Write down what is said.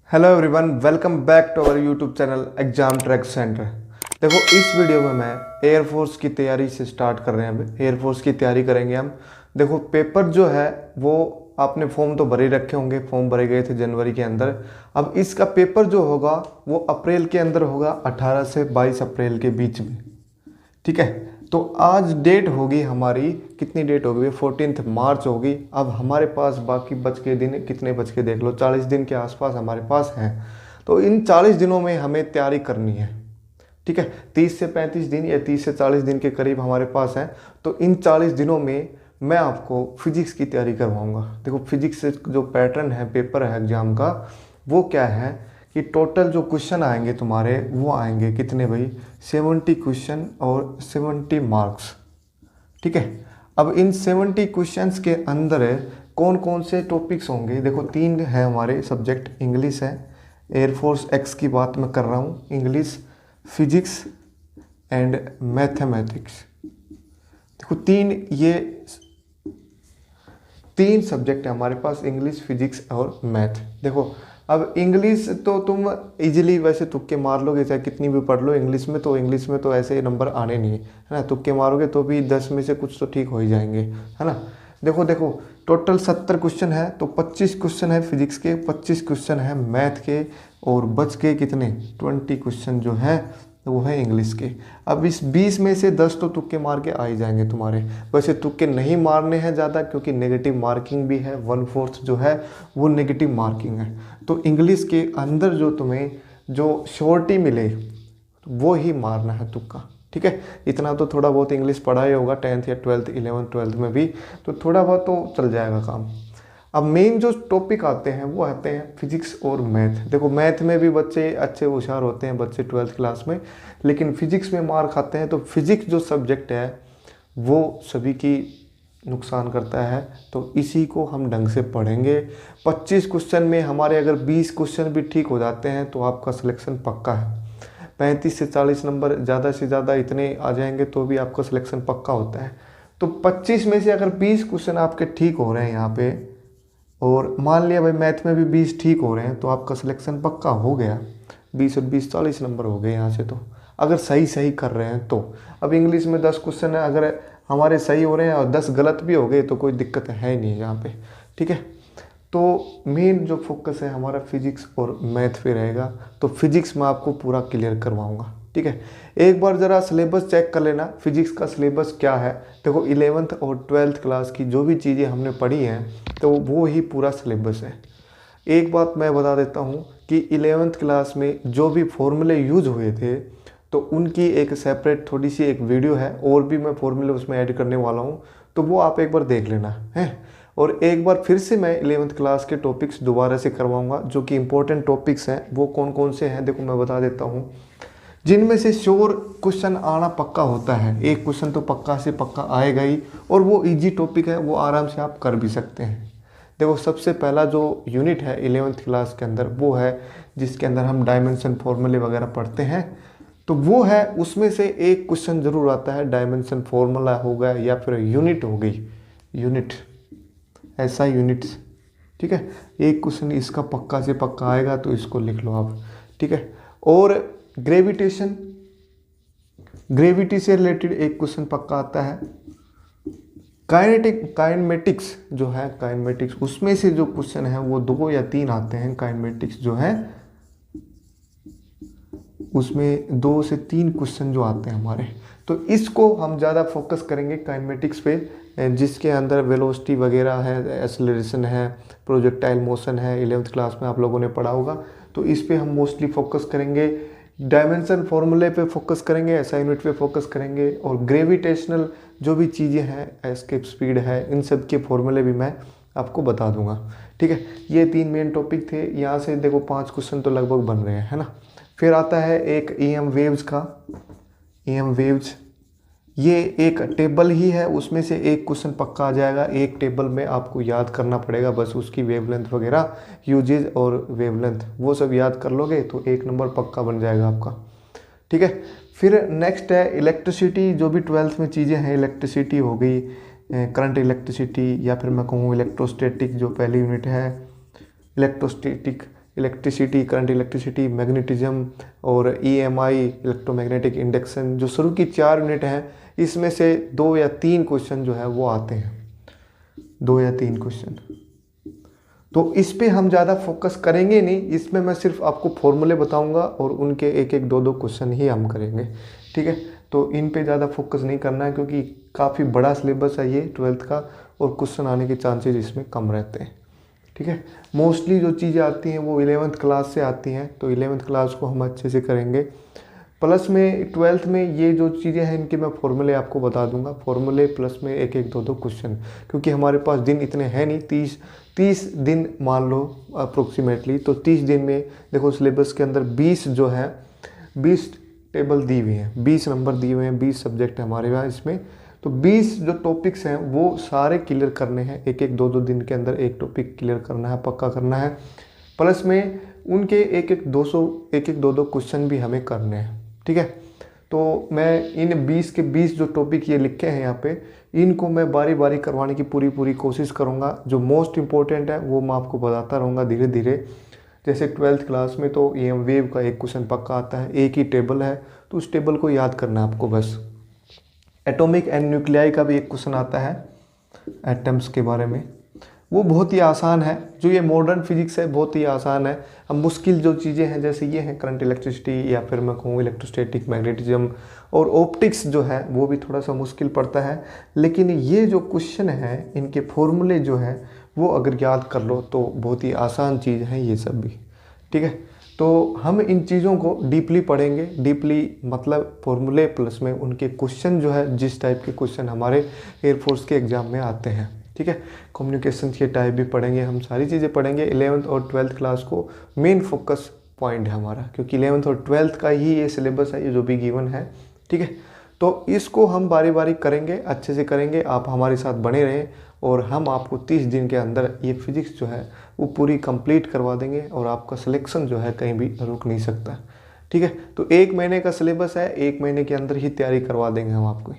Hello everyone, welcome back to our YouTube channel exam track centre. देखो, इस video में मैं एयरफोर्स की तैयारी से स्टार्ट कर रहे हैं। अब एयरफोर्स की तैयारी करेंगे हम। देखो, पेपर जो है वो आपने फॉर्म तो भरे रखे होंगे, फॉर्म भरे गए थे जनवरी के अंदर। अब इसका पेपर जो होगा वो अप्रैल के अंदर होगा, 18 से 22 अप्रैल के बीच में। ठीक है, तो आज डेट होगी हमारी, कितनी डेट होगी? 14 मार्च होगी। अब हमारे पास बाकी बच के दिन कितने बच के देख लो, 40 दिन के आसपास हमारे पास हैं। तो इन 40 दिनों में हमें तैयारी करनी है। ठीक है, 30 से 35 दिन या 30 से 40 दिन के करीब हमारे पास है। तो इन 40 दिनों में मैं आपको फिजिक्स की तैयारी करवाऊंगा। देखो, फिजिक्स से जो पैटर्न है, पेपर है एग्जाम का, वो क्या है कि टोटल जो क्वेश्चन आएंगे तुम्हारे, वो आएंगे कितने भाई? 70 क्वेश्चन और 70 मार्क्स। ठीक है, अब इन 70 क्वेश्चंस के अंदर कौन कौन से टॉपिक्स होंगे? देखो, 3 है हमारे सब्जेक्ट। इंग्लिश है, एयरफोर्स एक्स की बात मैं कर रहा हूँ, इंग्लिश, फिजिक्स एंड मैथमेटिक्स। देखो, तीन सब्जेक्ट है हमारे पास, इंग्लिश, फिजिक्स और मैथ। देखो, अब इंग्लिश तो तुम इजीली वैसे तुक्के मार लोगे, चाहे कितनी भी पढ़ लो। इंग्लिश में तो ऐसे नंबर आने नहीं है ना। तुक्के मारोगे तो भी 10 में से कुछ तो ठीक हो ही जाएंगे, है ना। देखो देखो, टोटल 70 क्वेश्चन है, तो 25 क्वेश्चन है फिजिक्स के, 25 क्वेश्चन है मैथ के, और बच के कितने? 20 क्वेश्चन जो है वो है इंग्लिश के। अब इस 20 में से 10 तो तुक्के मार के आ ही जाएंगे तुम्हारे। वैसे तुक्के नहीं मारने हैं ज़्यादा, क्योंकि नेगेटिव मार्किंग भी है, 1/4 जो है वो नेगेटिव मार्किंग है। तो इंग्लिश के अंदर जो तुम्हें जो श्योरिटी मिले वो ही मारना है तुक्का। ठीक है, इतना तो थोड़ा बहुत इंग्लिश पढ़ा ही होगा 10th या 12th, 11th 12th में भी, तो थोड़ा बहुत तो चल जाएगा काम। अब मेन जो टॉपिक आते हैं वो आते हैं फिजिक्स और मैथ। देखो, मैथ में भी बच्चे अच्छे होशियार होते हैं, बच्चे 12th क्लास में, लेकिन फिजिक्स में मार खाते हैं। तो फिजिक्स जो सब्जेक्ट है वो सभी की नुकसान करता है, तो इसी को हम ढंग से पढ़ेंगे। 25 क्वेश्चन में हमारे अगर 20 क्वेश्चन भी ठीक हो जाते हैं तो आपका सिलेक्शन पक्का है। 35 से 40 नंबर ज़्यादा से ज़्यादा इतने आ जाएंगे तो भी आपका सिलेक्शन पक्का होता है। तो 25 में से अगर 20 क्वेश्चन आपके ठीक हो रहे हैं यहाँ पे, और मान लिया भाई मैथ में भी 20 ठीक हो रहे हैं, तो आपका सिलेक्शन पक्का हो गया। 20 और 20 40 नंबर हो गए यहाँ से, तो अगर सही सही कर रहे हैं तो। अब इंग्लिश में 10 क्वेश्चन है, अगर हमारे सही हो रहे हैं और 10 गलत भी हो गए तो कोई दिक्कत है ही नहीं यहाँ पे। ठीक है, तो मेन जो फोकस है हमारा फिजिक्स और मैथ पे रहेगा। तो फिजिक्स मैं आपको पूरा क्लियर करवाऊंगा। ठीक है, एक बार ज़रा सिलेबस चेक कर लेना, फिजिक्स का सिलेबस क्या है। देखो, 11th और 12th क्लास की जो भी चीज़ें हमने पढ़ी हैं तो वो ही पूरा सिलेबस है। एक बात मैं बता देता हूँ कि 11th क्लास में जो भी फॉर्मूले यूज हुए थे तो उनकी एक सेपरेट थोड़ी सी एक वीडियो है, और भी मैं फॉर्मूले उसमें ऐड करने वाला हूँ, तो वो आप एक बार देख लेना है। और एक बार फिर से मैं 11th क्लास के टॉपिक्स दोबारा से करवाऊंगा। जो कि इंपॉर्टेंट टॉपिक्स हैं वो कौन कौन से हैं, देखो मैं बता देता हूँ। जिनमें से श्योर क्वेश्चन आना पक्का होता है, एक क्वेश्चन तो पक्का से पक्का आएगा ही, और वो इजी टॉपिक है, वो आराम से आप कर भी सकते हैं। देखो, सबसे पहला जो यूनिट है 11th क्लास के अंदर वो है जिसके अंदर हम डायमेंशन फॉर्मूले वगैरह पढ़ते हैं, तो वो है, उसमें से एक क्वेश्चन जरूर आता है, डायमेंशन फॉर्मूला हो गया या फिर यूनिट हो गई, यूनिट, ऐसा यूनिट्स। ठीक है, एक क्वेश्चन इसका पक्का से पक्का आएगा, तो इसको लिख लो आप। ठीक है, और ग्रेविटेशन, ग्रेविटी से रिलेटेड एक क्वेश्चन पक्का आता है। काइनेमेटिक्स जो है, काइनेमेटिक्स, उसमें से जो क्वेश्चन है वो 2 या 3 आते हैं। काइनेमेटिक्स जो है उसमें 2 से 3 क्वेश्चन जो आते हैं हमारे, तो इसको हम ज़्यादा फोकस करेंगे काइनेमेटिक्स पे, जिसके अंदर वेलोसिटी वगैरह है, एक्सेलरेशन है, प्रोजेक्टाइल मोशन है, 11th क्लास में आप लोगों ने पढ़ा होगा। तो इस पे हम मोस्टली फोकस करेंगे, डायमेंशन फॉर्मूले पे फोकस करेंगे, ऐसा यूनिट पे फोकस करेंगे, और ग्रेविटेशनल जो भी चीज़ें हैं, एस्केप स्पीड है, इन सब के फॉर्मूले भी मैं आपको बता दूंगा। ठीक है, ये 3 मेन टॉपिक थे। यहाँ से देखो 5 क्वेश्चन तो लगभग बन रहे हैं, है ना। फिर आता है एक EM वेव्स का, EM वेव्स, ये एक टेबल ही है, उसमें से एक क्वेश्चन पक्का आ जाएगा। एक टेबल में आपको याद करना पड़ेगा, बस उसकी वेवलेंथ वगैरह, यूजेज और वेवलेंथ, वो सब याद कर लोगे तो 1 नंबर पक्का बन जाएगा आपका। ठीक है, फिर नेक्स्ट है इलेक्ट्रिसिटी, जो भी 12th में चीज़ें हैं, इलेक्ट्रिसिटी हो गई, करंट इलेक्ट्रिसिटी, या फिर मैं कहूँ इलेक्ट्रोस्टैटिक जो पहली यूनिट है, electrostatic electricity, current electricity, magnetism और EMI, इलेक्ट्रोमैग्नेटिक इंडक्शन, जो शुरू की 4 यूनिट हैं इसमें से 2 या 3 क्वेश्चन जो है वो आते हैं, 2 या 3 क्वेश्चन। तो इस पे हम ज़्यादा फोकस करेंगे नहीं, इसमें मैं सिर्फ आपको फॉर्मूले बताऊंगा और उनके एक एक 2 क्वेश्चन ही हम करेंगे, ठीक है। तो इन पे ज़्यादा फोकस नहीं करना है क्योंकि काफ़ी बड़ा सिलेबस है ये 12th का और क्वेश्चन आने के चांसेस इसमें कम रहते हैं, ठीक है। मोस्टली जो चीज़ें आती हैं वो 11th क्लास से आती हैं, तो 11th क्लास को हम अच्छे से करेंगे। प्लस में 12th में ये जो चीज़ें हैं इनके मैं फॉर्मूले आपको बता दूंगा, फॉर्मूले प्लस में एक एक 2 क्वेश्चन, क्योंकि हमारे पास दिन इतने हैं नहीं, 30 दिन मान लो अप्रोक्सीमेटली। तो 30 दिन में देखो सिलेबस के अंदर 20 जो है 20 टेबल दी हुई हैं, 20 नंबर दिए हुए हैं, 20 सब्जेक्ट है हमारे यहाँ इसमें। तो 20 जो टॉपिक्स हैं वो सारे क्लियर करने हैं, एक एक 2 दिन के अंदर एक टॉपिक क्लियर करना है, पक्का करना है। प्लस में उनके एक एक 2 क्वेश्चन भी हमें करने हैं, ठीक है। तो मैं इन 20 के 20 जो टॉपिक ये लिखे हैं यहाँ पे, इनको मैं बारी बारी करवाने की पूरी कोशिश करूँगा। जो मोस्ट इम्पोर्टेंट है वो मैं आपको बताता रहूँगा धीरे धीरे। जैसे 12th क्लास में तो EM वेव का एक क्वेश्चन पक्का आता है, एक ही टेबल है तो उस टेबल को याद करना है आपको बस। एटॉमिक एंड न्यूक्लियाई का भी एक क्वेश्चन आता है, एटम्स के बारे में, वो बहुत ही आसान है। जो ये मॉडर्न फिजिक्स है बहुत ही आसान है। अब मुश्किल जो चीज़ें हैं जैसे ये हैं करंट इलेक्ट्रिसिटी या फिर मैं कहूँ इलेक्ट्रोस्टैटिक, मैग्नेटिज्म और ऑप्टिक्स जो है वो भी थोड़ा सा मुश्किल पड़ता है। लेकिन ये जो क्वेश्चन है इनके फॉर्मूले जो है वो अगर याद कर लो तो बहुत ही आसान चीज़ है ये सब भी, ठीक है। तो हम इन चीज़ों को डीपली पढ़ेंगे, डीपली मतलब फॉर्मूले प्लस में उनके क्वेश्चन जो है जिस टाइप के क्वेश्चन हमारे एयरफोर्स के एग्ज़ाम में आते हैं, ठीक है। कम्युनिकेशन के टाइप भी पढ़ेंगे, हम सारी चीज़ें पढ़ेंगे। 11th और 12th क्लास को मेन फोकस पॉइंट है हमारा, क्योंकि 11th और 12th का ही ये सिलेबस है, ये जो भी गिवन है, ठीक है। तो इसको हम बारी बारी करेंगे, अच्छे से करेंगे। आप हमारे साथ बने रहें और हम आपको 30 दिन के अंदर ये फिजिक्स जो है वो पूरी कंप्लीट करवा देंगे और आपका सिलेक्शन जो है कहीं भी रुक नहीं सकता, ठीक है। तो 1 महीने का सिलेबस है, 1 महीने के अंदर ही तैयारी करवा देंगे हम आपको।